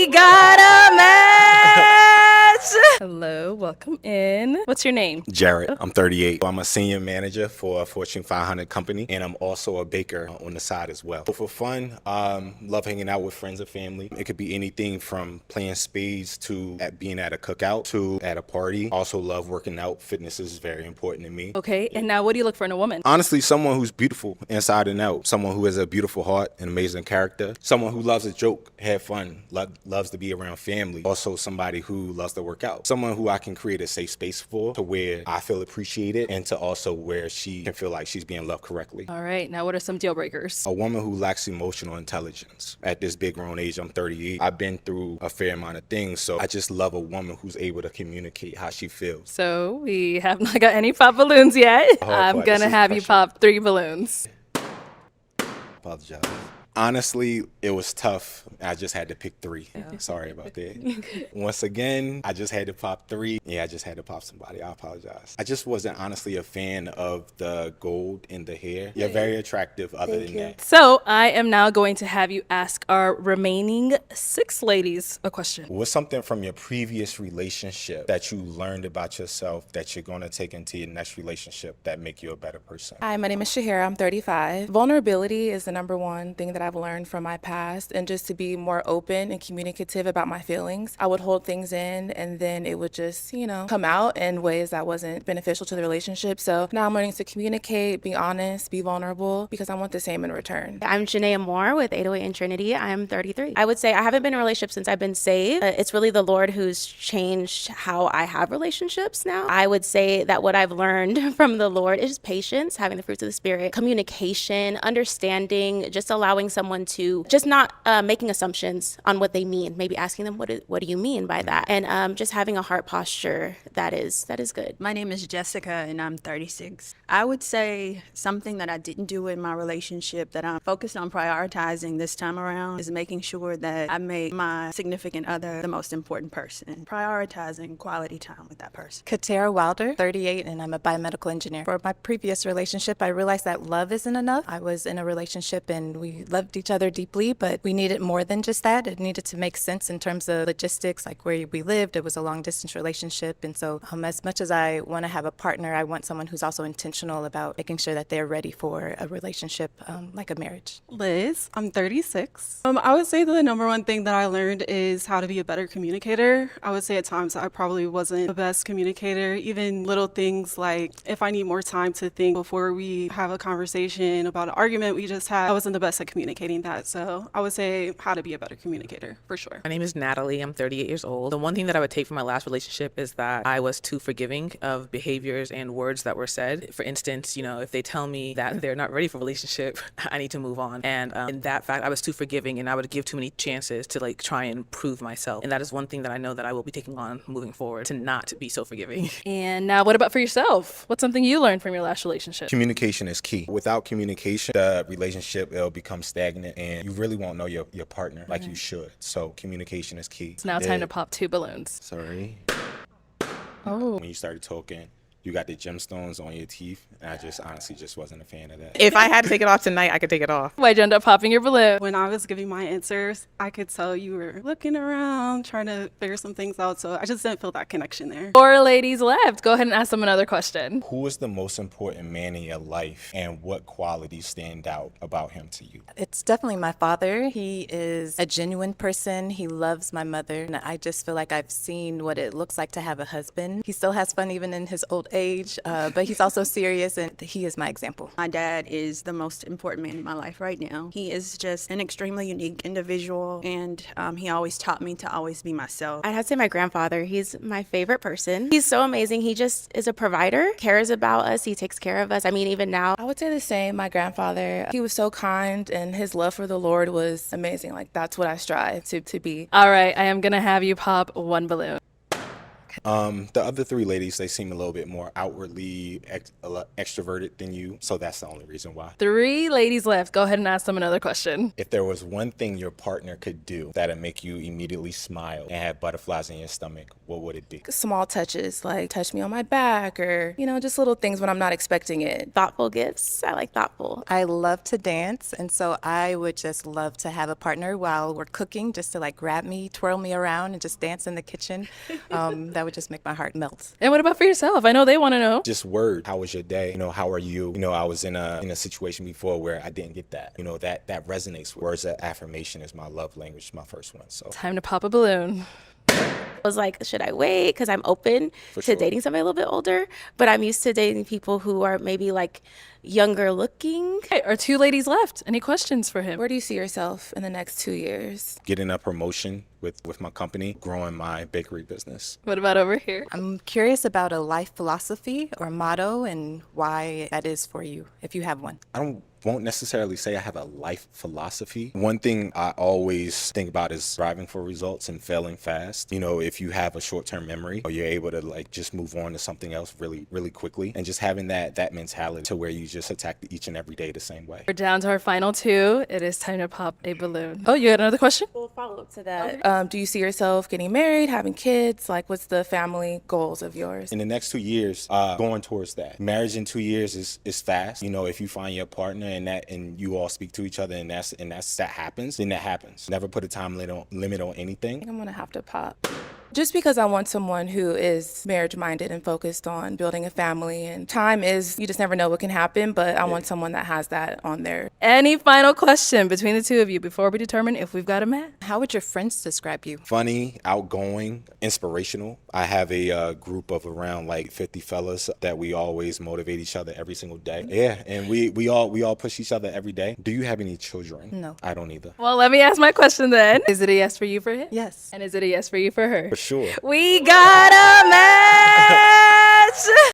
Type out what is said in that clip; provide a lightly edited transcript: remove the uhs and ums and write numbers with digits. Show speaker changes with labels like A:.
A: We got a match! Hello, welcome in. What's your name?
B: Jared. I'm 38. I'm a senior manager for a Fortune 500 company, and I'm also a baker on the side as well. So for fun, love hanging out with friends and family. It could be anything from playing spades to being at a cookout to at a party. Also love working out. Fitness is very important to me.
A: Okay, and now what do you look for in a woman?
B: Honestly, someone who's beautiful inside and out. Someone who has a beautiful heart, an amazing character. Someone who loves a joke, have fun, loves to be around family. Also somebody who loves to work out. Someone who I can create a safe space for, to where I feel appreciated and to also where she can feel like she's being loved correctly.
A: All right, now what are some deal breakers?
B: A woman who lacks emotional intelligence. At this big grown age, I'm 38. I've been through a fair amount of things, so I just love a woman who's able to communicate how she feels.
A: So we have not got any pop balloons yet. I'm gonna have you pop 3 balloons.
B: Apologize. Honestly, it was tough. I just had to pick 3. Sorry about that. Once again, I just had to pop 3. Yeah, I just had to pop somebody. I apologize. I just wasn't honestly a fan of the gold in the hair. You're very attractive other than that.
A: So I am now going to have you ask our remaining 6 ladies a question.
B: What's something from your previous relationship that you learned about yourself that you're going to take into your next relationship that make you a better person?
C: Hi, my name is Shahira. I'm 35. Vulnerability is the number one thing that I've learned from my past, and just to be more open and communicative about my feelings. I would hold things in and then it would just, come out in ways that wasn't beneficial to the relationship. So now I'm learning to communicate, be honest, be vulnerable, because I want the same in return.
D: I'm Janaea Moore with 808 and Trinity. I'm 33. I would say I haven't been in a relationship since I've been saved. It's really the Lord who's changed how I have relationships now. I would say that what I've learned from the Lord is patience, having the fruits of the Spirit, communication, understanding, just allowing someone to just not making assumptions on what they mean, maybe asking them what do you mean by that, and just having a heart posture that is good.
E: My name is Jessica and I'm 36. I would say something that I didn't do in my relationship that I'm focused on prioritizing this time around is making sure that I make my significant other the most important person, prioritizing quality time with that person.
F: Katera Wilder, 38, and I'm a biomedical engineer. For my previous relationship, I realized that love isn't enough. I was in a relationship and we loved each other deeply, but we needed more than just that. It needed to make sense in terms of logistics, like where we lived. It was a long distance relationship. And so as much as I want to have a partner, I want someone who's also intentional about making sure that they're ready for a relationship, like a marriage.
G: Liz, I'm 36. I would say the number one thing that I learned is how to be a better communicator. I would say at times I probably wasn't the best communicator. Even little things like if I need more time to think before we have a conversation about an argument we just had, I wasn't the best at communicating that. So I would say how to be a better communicator for sure.
H: My name is Natalie. I'm 38 years old. The one thing that I would take from my last relationship is that I was too forgiving of behaviors and words that were said. For instance, if they tell me that they're not ready for a relationship, I need to move on. And in that fact, I was too forgiving and I would give too many chances to try and prove myself. And that is one thing that I know that I will be taking on moving forward, to not be so forgiving.
A: And now what about for yourself? What's something you learned from your last relationship?
B: Communication is key. Without communication, the relationship, it'll become stagnant and you really won't know your partner like you should. So communication is key.
A: It's now time to pop 2 balloons.
B: Sorry.
A: Oh.
B: When you started talking, you got the gemstones on your teeth, and I just honestly just wasn't a fan of that.
H: If I had to take it off tonight, I could take it off.
A: Why'd you end up popping your balloon?
G: When I was giving my answers, I could tell you were looking around, trying to figure some things out. So I just didn't feel that connection there.
A: 4 ladies left. Go ahead and ask them another question.
B: Who is the most important man in your life, and what qualities stand out about him to you?
F: It's definitely my father. He is a genuine person. He loves my mother. And I just feel like I've seen what it looks like to have a husband. He still has fun even in his old age, but he's also serious, and he is my example.
E: My dad is the most important man in my life right now. He is just an extremely unique individual, and he always taught me to always be myself.
D: I'd have to say my grandfather. He's my favorite person. He's so amazing. He just is a provider, cares about us. He takes care of us. I mean, even now.
C: I would say the same. My grandfather, he was so kind, and his love for the Lord was amazing. That's what I strive to be.
A: All right, I am gonna have you pop 1 balloon.
B: The other three ladies, they seem a little bit more outwardly extroverted than you, so that's the only reason why.
A: 3 ladies left. Go ahead and ask them another question.
B: If there was one thing your partner could do that'd make you immediately smile and have butterflies in your stomach, what would it be?
C: Small touches, like touch me on my back or, just little things when I'm not expecting it.
D: Thoughtful gifts. I like thoughtful.
F: I love to dance, and so I would just love to have a partner while we're cooking, just to like grab me, twirl me around, and just dance in the kitchen. That would just make my heart melt.
A: And what about for yourself? I know they want to know.
B: Just word. How was your day? How are you? I was in a situation before where I didn't get that. That resonates. Words of affirmation is my love language, my first one. So
A: Time to pop a balloon.
D: I was like, should I wait? Because I'm open to
B: sure.
D: dating somebody a little bit older, but I'm used to dating people who are maybe like younger looking.
A: Okay, our 2 ladies left. Any questions for him?
C: Where do you see yourself in the next 2 years?
B: getting a promotion with my company, growing my bakery business.
A: What about over here?
F: I'm curious about a life philosophy or motto and why that is for you, if you have one.
B: I won't necessarily say I have a life philosophy. One thing I always think about is striving for results and failing fast. If you have a short-term memory, or you're able to just move on to something else really, really quickly, and just having that mentality to where you just attack each and every day the same way.
A: We're down to our final 2. It is time to pop a balloon. Oh, you had another question?
D: We'll follow up to that.
C: Do you see yourself getting married, having kids? Like, what's the family goals of yours?
B: In the next 2 years, going towards that. Marriage in 2 years is fast. If you find your partner and you all speak to each other and that happens, then that happens. Never put a time limit on anything.
C: I'm gonna have to pop. Just because I want someone who is marriage-minded and focused on building a family, and time is, you just never know what can happen, but I want someone that has that on there.
A: Any final question between the 2 of you before we determine if we've got a match?
F: How would your friends describe you?
B: Funny, outgoing, inspirational. I have a group of around 50 fellas that we always motivate each other every single day. Yeah, and we all push each other every day. Do you have any children?
F: No.
B: I don't either.
A: Well, let me ask my question then. Is it a yes for you for him?
F: Yes.
A: And is it a yes for you for her?
B: For sure.
A: We got a match!